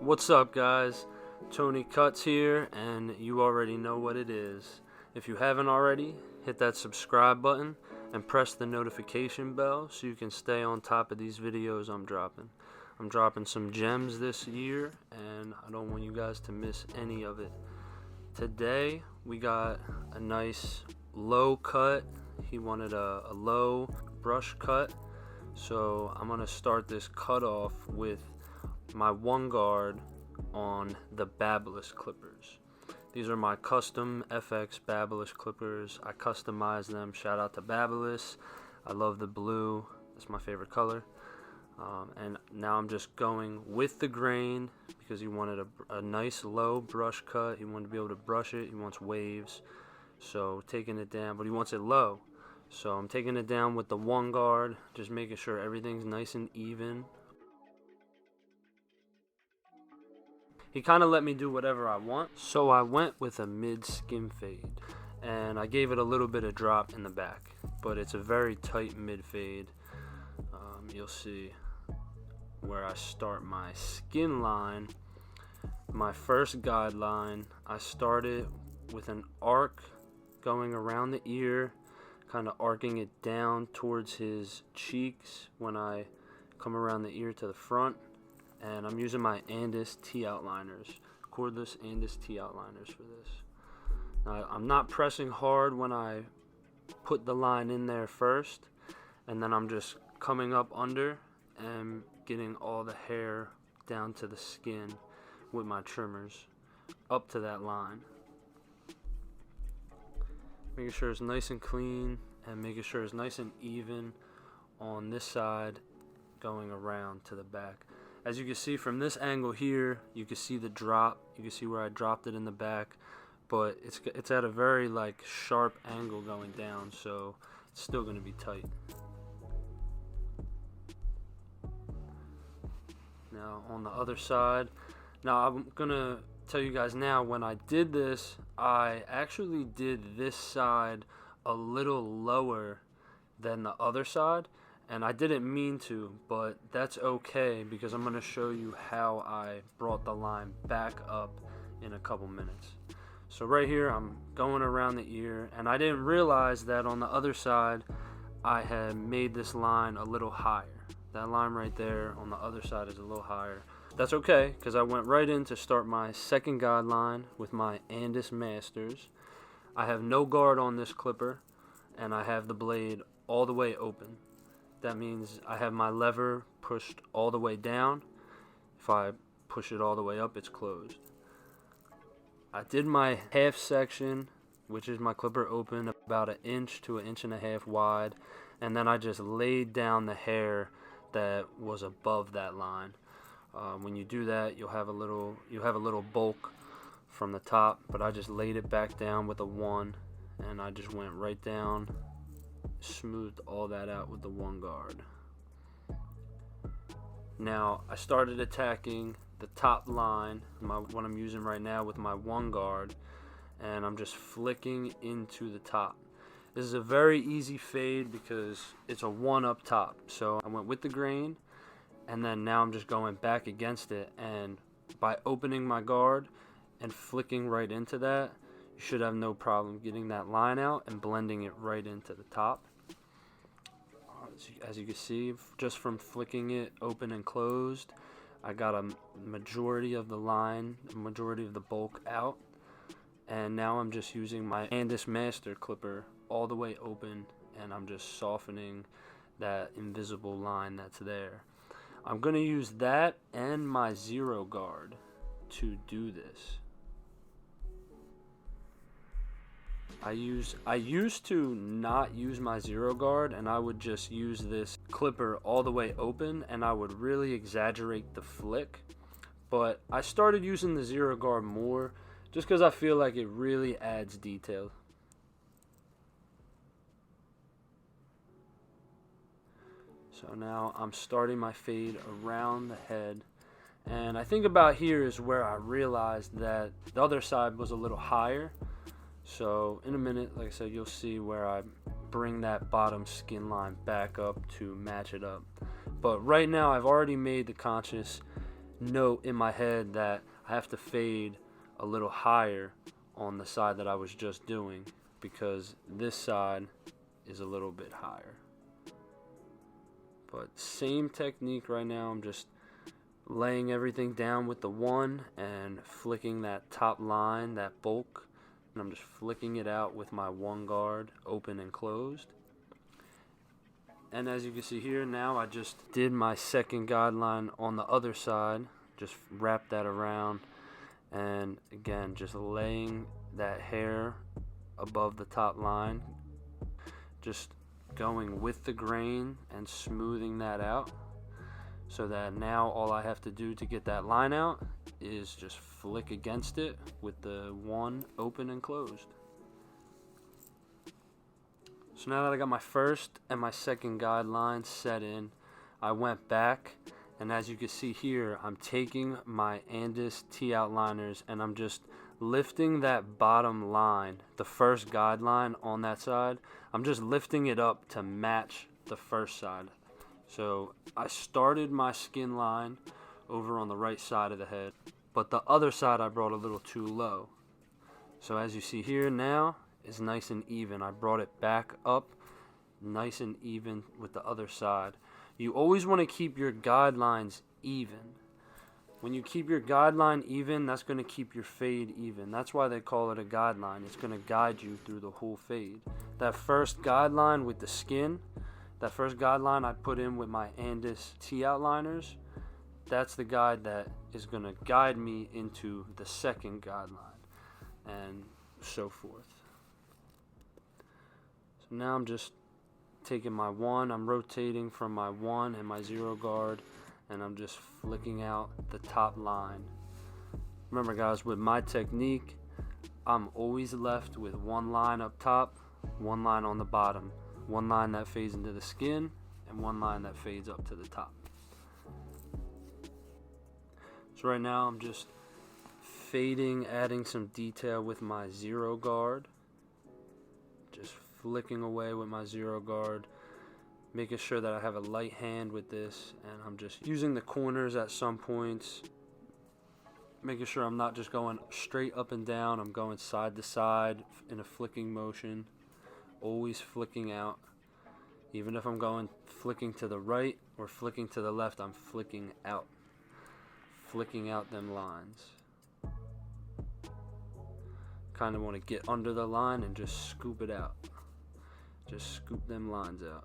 What's up, guys? Tony Cutz here, and you already know what it is. If you haven't already, hit that subscribe button and press the notification bell so you can stay on top of these videos I'm dropping. I'm dropping some gems this year, and I don't want you guys to miss any of it. Today, we got a nice low cut. He wanted a low brush cut, so I'm going to start this cut off with my one guard on the BABYLISS clippers. These are my custom FX BABYLISS clippers. I customize them. Shout out to BABYLISS. I love the blue. That's my favorite color. And now I'm just going with the grain because he wanted a nice low brush cut. He wanted to be able to brush it. He wants waves. So taking it down, but he wants it low. So I'm taking it down with the one guard, just making sure everything's nice and even. He kind of let me do whatever I want, so I went with a mid skin fade, and I gave it a little bit of drop in the back, but it's a very tight mid fade. You'll see where I start my skin line. My first guideline, I started with an arc going around the ear, kind of arcing it down towards his cheeks when I come around the ear to the front. And I'm using my ANDIS T outliners, cordless ANDIS T outliners for this. Now, I'm not pressing hard when I put the line in there first, and then I'm just coming up under and getting all the hair down to the skin with my trimmers up to that line. Making sure it's nice and clean and making sure it's nice and even on this side going around to the back. As you can see from this angle here, you can see the drop. You can see where I dropped it in the back, but it's at a very sharp angle going down, so it's still going to be tight. Now on the other side, now I'm going to tell you guys now, when I did this, I actually did this side a little lower than the other side. And I didn't mean to, but that's okay because I'm going to show you how I brought the line back up in a couple minutes. So right here, I'm going around the ear, and I didn't realize that on the other side, I had made this line a little higher. That line right there on the other side is a little higher. That's okay, because I went right in to start my second guideline with my ANDIS Masters. I have no guard on this clipper, and I have the blade all the way open. That means I have my lever pushed all the way down. If I push it all the way up, it's closed. I did my half section, which is my clipper open, about 1 inch to 1.5 inches wide, and then I just laid down the hair that was above that line. When you do that, you have a little bulk from the top, but I just laid it back down with a 1, and I just went right down. Smoothed all that out with the one guard. Now I started attacking the top line, what I'm using right now with my one guard, and I'm just flicking into the top. This is a very easy fade because it's a 1 up top. So I went with the grain, and then now I'm just going back against it, and by opening my guard and flicking right into that, you should have no problem getting that line out and blending it right into the top. As you can see, just from flicking it open and closed, I got a majority of the line, a majority of the bulk out. And now I'm just using my ANDIS Master clipper all the way open, and I'm just softening that invisible line that's there. I'm going to use that and my zero guard to do this. I used to not use my zero guard, and I would just use this clipper all the way open, and I would really exaggerate the flick. But I started using the zero guard more just because I feel like it really adds detail. So now I'm starting my fade around the head, and I think about here is where I realized that the other side was a little higher. So in a minute, like I said, you'll see where I bring that bottom skin line back up to match it up. But right now I've already made the conscious note in my head that I have to fade a little higher on the side that I was just doing, because this side is a little bit higher. But same technique right now. I'm just laying everything down with the 1 and flicking that top line, that bulk, and I'm just flicking it out with my 1 guard open and closed. And as you can see here, now I just did my second guideline on the other side, just wrap that around, and again just laying that hair above the top line, just going with the grain and smoothing that out, so that now all I have to do to get that line out is just flick against it with the 1 open and closed. So now that I got my first and my second guideline set in, I went back, and as you can see here, I'm taking my ANDIS T outliners and I'm just lifting that bottom line, the first guideline on that side, I'm just lifting it up to match the first side. So I started my skin line over on the right side of the head, but the other side I brought a little too low. So as you see here now, is nice and even. I brought it back up nice and even with the other side. You always want to keep your guidelines even. When you keep your guideline even, that's going to keep your fade even. That's why they call it a guideline. It's going to guide you through the whole fade. That first guideline with the skin, that first guideline I put in with my ANDIS T outliners, that's the guide that is going to guide me into the second guideline, and so forth. So now I'm just taking my 1, I'm rotating from my 1 and my 0 guard, and I'm just flicking out the top line. Remember guys, with my technique, I'm always left with 1 line up top, 1 line on the bottom, 1 line that fades into the skin, and 1 line that fades up to the top. So right now I'm just fading, adding some detail with my 0 guard, just flicking away with my 0 guard, making sure that I have a light hand with this, and I'm just using the corners at some points, making sure I'm not just going straight up and down, I'm going side to side in a flicking motion, always flicking out. Even if I'm going flicking to the right or flicking to the left, I'm flicking out them lines. Kind of want to get under the line and just scoop it out. Just scoop them lines out.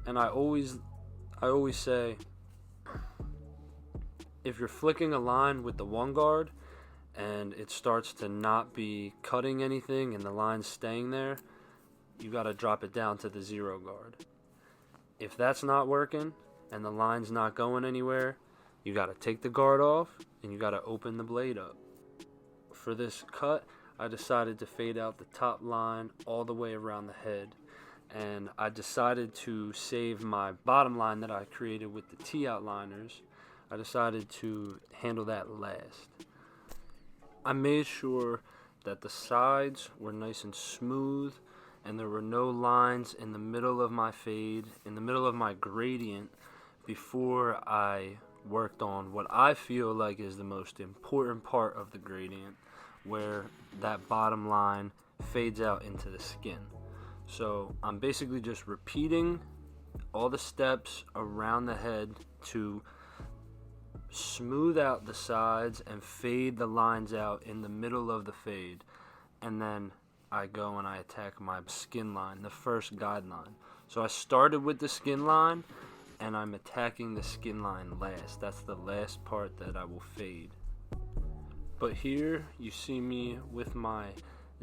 And I always say, if you're flicking a line with the 1 guard and it starts to not be cutting anything and the line's staying there, you got to drop it down to the 0 guard. If that's not working and the line's not going anywhere, you got to take the guard off and you got to open the blade up. For this cut, I decided to fade out the top line all the way around the head, and I decided to save my bottom line that I created with the T outliners. I decided to handle that last. I made sure that the sides were nice and smooth and there were no lines in the middle of my fade, in the middle of my gradient, before I worked on what I feel like is the most important part of the gradient, where that bottom line fades out into the skin. So I'm basically just repeating all the steps around the head to smooth out the sides and fade the lines out in the middle of the fade, and then I go and I attack my skin line, the first guideline. So I started with the skin line and I'm attacking the skin line last. That's the last part that I will fade. But here you see me with my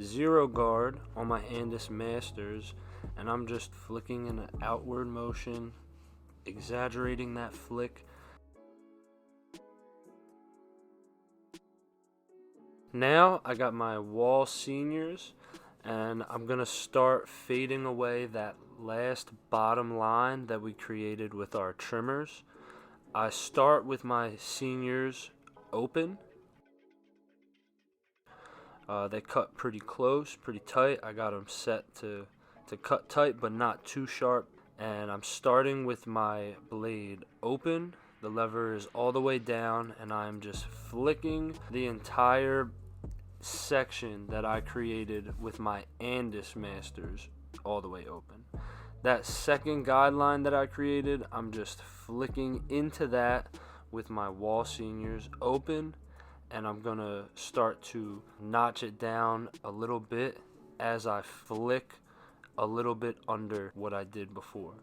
0 guard on my ANDIS Masters, and I'm just flicking in an outward motion, exaggerating that flick. Now I got my WAHL seniors, and I'm gonna start fading away that last bottom line that we created with our trimmers. I start with my seniors open. They cut pretty close, pretty tight. I got them set to cut tight but not too sharp, and I'm starting with my blade open The lever is all the way down, and I'm just flicking the entire section that I created with my ANDIS masters all the way open. That second guideline that I created, I'm just flicking into that with my WAHL seniors open, and I'm gonna start to notch it down a little bit as I flick a little bit under what I did before.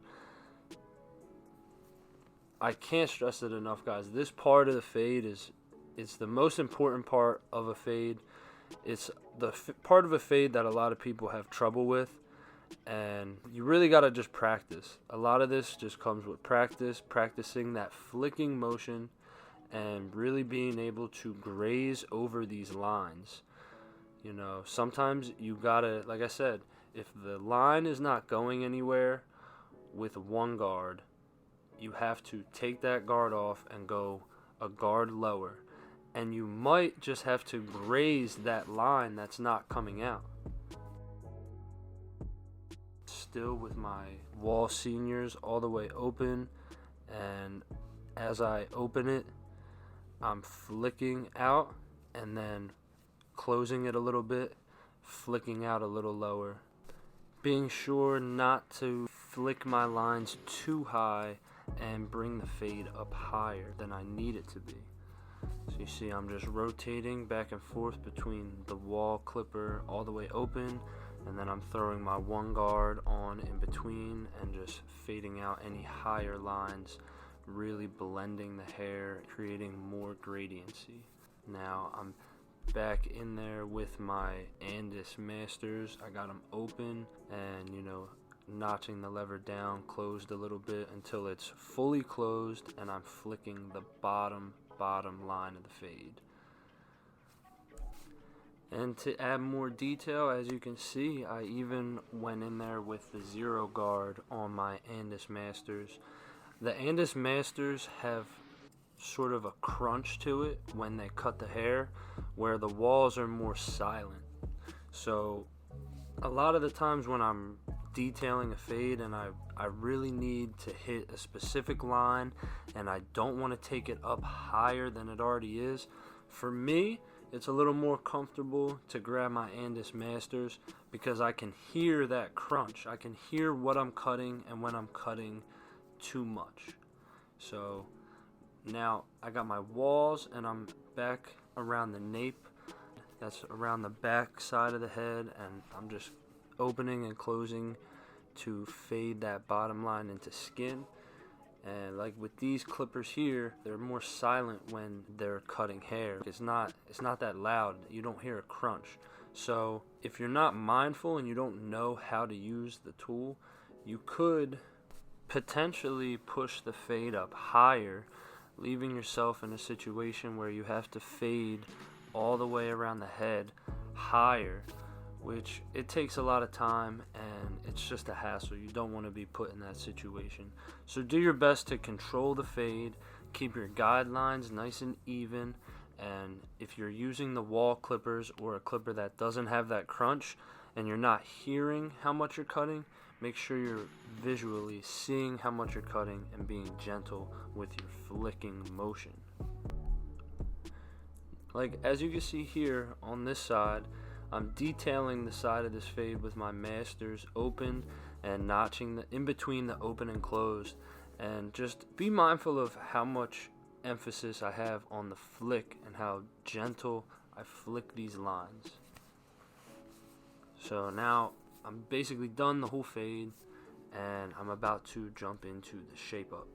I can't stress it enough, guys. This part of the fade it's the most important part of a fade. It's the part of a fade that a lot of people have trouble with, and you really got to just practice. A lot of this just comes with practicing that flicking motion and really being able to graze over these lines. You know, sometimes you gotta, like I said, if the line is not going anywhere with one guard, you have to take that guard off and go a guard lower. And you might just have to graze that line that's not coming out. Still with my WAHL seniors all the way open, and as I open it, I'm flicking out and then closing it a little bit, flicking out a little lower. Being sure not to flick my lines too high and bring the fade up higher than I need it to be. So you see I'm just rotating back and forth between the WAHL clipper all the way open, and then I'm throwing my one guard on in between and just fading out any higher lines, really blending the hair, creating more gradiency. Now I'm back in there with my ANDIS masters. I got them open and, you know, notching the lever down, closed a little bit until it's fully closed, and I'm flicking the bottom line of the fade. And to add more detail, as you can see, I even went in there with the 0 guard on my ANDIS masters. The ANDIS masters have sort of a crunch to it when they cut the hair, where the WAHLs are more silent. So a lot of the times when I'm detailing a fade and I really need to hit a specific line and I don't want to take it up higher than it already is, for me it's a little more comfortable to grab my ANDIS masters because I can hear that crunch. I can hear what I'm cutting and when I'm cutting too much. So now I got my WAHLs and I'm back around the nape. That's around the back side of the head, and I'm just opening and closing to fade that bottom line into skin. And like with these clippers here, they're more silent when they're cutting hair. It's not that loud. You don't hear a crunch. So if you're not mindful and you don't know how to use the tool, you could potentially push the fade up higher, leaving yourself in a situation where you have to fade all the way around the head higher, which it takes a lot of time and it's just a hassle. You don't want to be put in that situation. So do your best to control the fade, keep your guidelines nice and even, and if you're using the WAHL clippers or a clipper that doesn't have that crunch and you're not hearing how much you're cutting, make sure you're visually seeing how much you're cutting and being gentle with your flicking motion. Like as you can see here on this side, I'm detailing the side of this fade with my masters open and notching the in between the open and closed, and just be mindful of how much emphasis I have on the flick and how gentle I flick these lines. So now I'm basically done the whole fade and I'm about to jump into the shape up.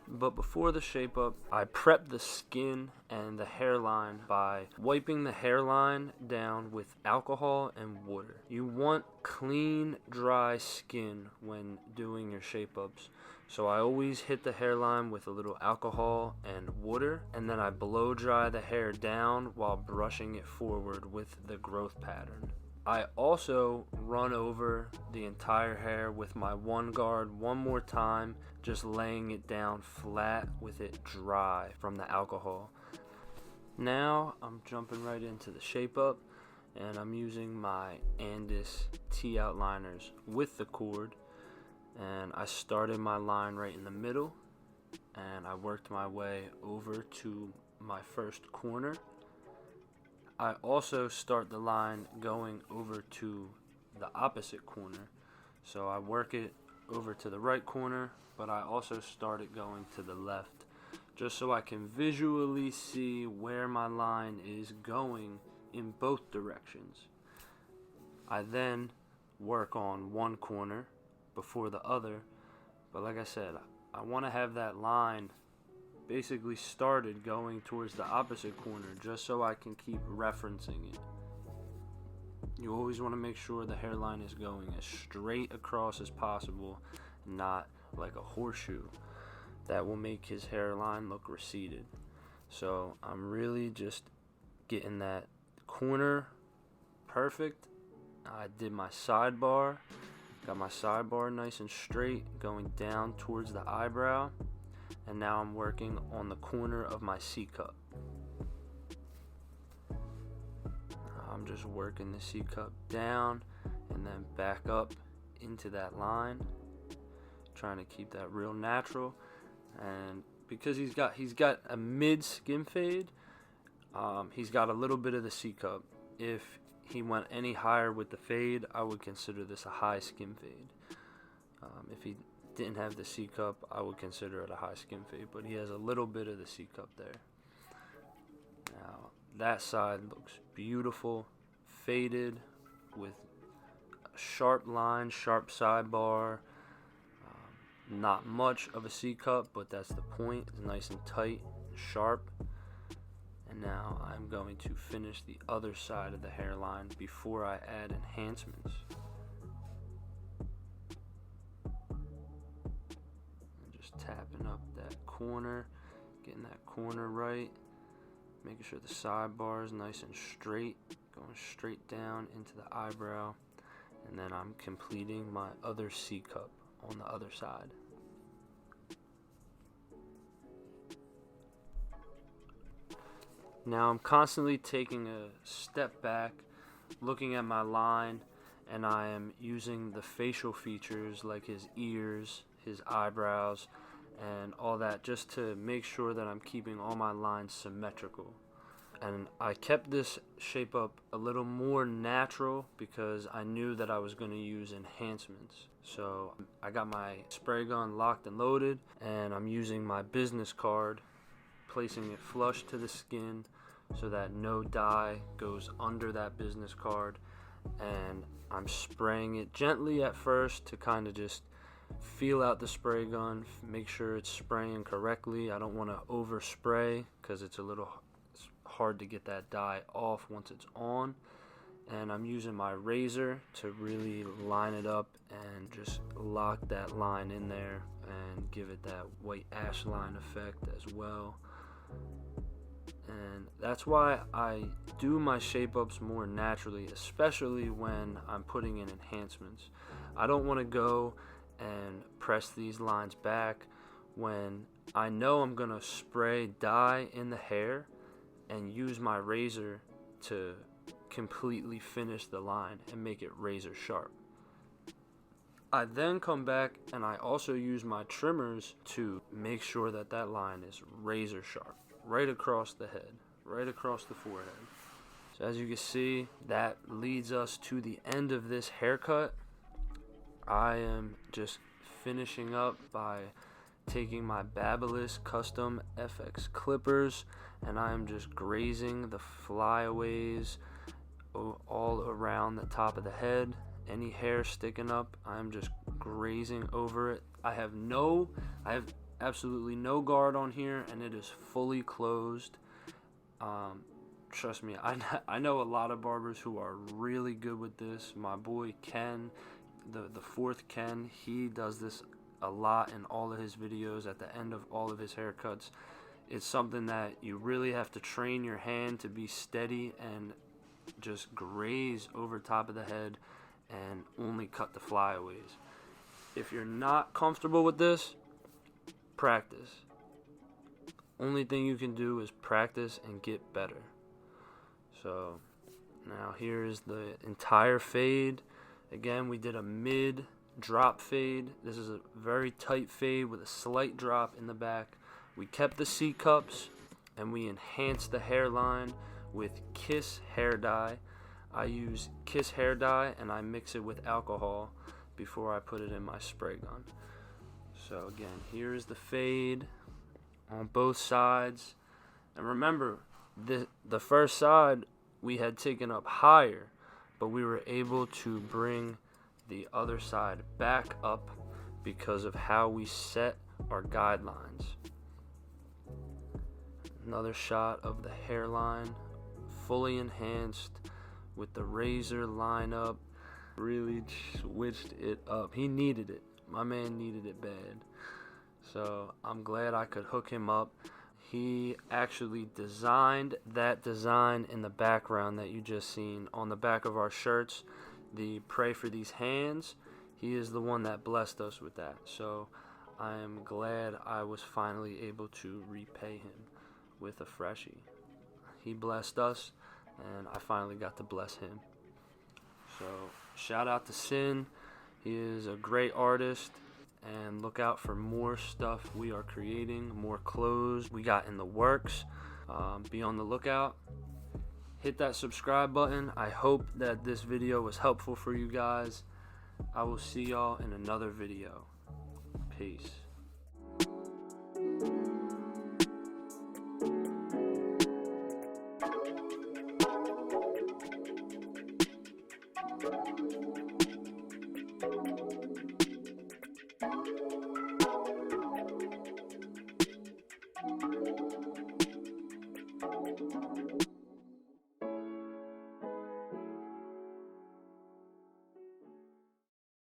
But before the shape up, I prep the skin and the hairline by wiping the hairline down with alcohol and water. You want clean, dry skin when doing your shape ups. So I always hit the hairline with a little alcohol and water, and then I blow dry the hair down while brushing it forward with the growth pattern. I also run over the entire hair with my one guard one more time, just laying it down flat with it dry from the alcohol. Now I'm jumping right into the shape up, and I'm using my ANDIS T outliners with the cord, and I started my line right in the middle, and I worked my way over to my first corner. I also start the line going over to the opposite corner. So I work it over to the right corner, but I also start it going to the left, just so I can visually see where my line is going in both directions. I then work on one corner before the other, but like I said, I want to have that line basically started going towards the opposite corner, just so I can keep referencing it. You always want to make sure the hairline is going as straight across as possible, not like a horseshoe. That will make his hairline look receded. So I'm really just getting that corner perfect. I did my sidebar, got my sidebar nice and straight going down towards the eyebrow, and now I'm working on the corner of my C-cup. I'm just working the C-cup down and then back up into that line, trying to keep that real natural. And because he's got a mid skin fade, he's got a little bit of the C-cup. If he went any higher with the fade, I would consider this a high skin fade. If he didn't have the C-cup, I would consider it a high skin fade, but he has a little bit of the C-cup there. Now that side looks beautiful, faded with a sharp line, sharp sidebar. Not much of a C-cup, but that's the point. It's nice and tight, sharp. And now I'm going to finish the other side of the hairline before I add enhancements. I'm just tapping up that corner, getting that corner right, making sure the sidebar is nice and straight, going straight down into the eyebrow, and then I'm completing my other C-cup on the other side. Now I'm constantly taking a step back, looking at my line, and I am using the facial features like his ears, his eyebrows, and all that, just to make sure that I'm keeping all my lines symmetrical. And I kept this shape up a little more natural because I knew that I was going to use enhancements. So I got my spray gun locked and loaded, and I'm using my business card, placing it flush to the skin so that no dye goes under that business card. And I'm spraying it gently at first to kind of just feel out the spray gun, make sure it's spraying correctly. I don't want to overspray because it's hard to get that dye off once it's on. And I'm using my razor to really line it up and just lock that line in there and give it that white ash line effect as well. And that's why I do my shape ups more naturally, especially when I'm putting in enhancements. I don't want to go and press these lines back when I know I'm going to spray dye in the hair and use my razor to completely finish the line and make it razor sharp. I then come back and I also use my trimmers to make sure that that line is razor sharp, right across the head, right across the forehead. So as you can see, that leads us to the end of this haircut. I am just finishing up by taking my BABYLISS custom FX clippers, and I am just grazing the flyaways all around the top of the head. Any hair sticking up, I'm just grazing over it. I have absolutely no guard on here, and it is fully closed. Trust me, I know a lot of barbers who are really good with this. My boy Ken, the fourth Ken, he does this a lot in all of his videos at the end of all of his haircuts. It's something that you really have to train your hand to be steady and just graze over top of the head and only cut the flyaways. If you're not comfortable with this, practice. Only thing you can do is practice and get better. So now here is the entire fade. Again, we did a mid drop fade. This is a very tight fade with a slight drop in the back. We kept the C cups and we enhanced the hairline with Kiss hair dye. I use Kiss hair dye and I mix it with alcohol before I put it in my spray gun. So again, here's the fade on both sides. And remember, the first side we had taken up higher, but we were able to bring the other side back up because of how we set our guidelines. Another shot of the hairline, fully enhanced with the razor lineup. Really switched it up. He needed it. My man needed it bad. So I'm glad I could hook him up. He actually designed that design in the background that you just seen on the back of our shirts. The Pray for These Hands. He is the one that blessed us with that. So I am glad I was finally able to repay him with a freshie. He blessed us, and I finally got to bless him. So shout out to Sin. He is a great artist, and look out for more stuff we are creating, more clothes we got in the works. Be on the lookout. Hit that subscribe button. I hope that this video was helpful for you guys. I will see y'all in another video. Peace.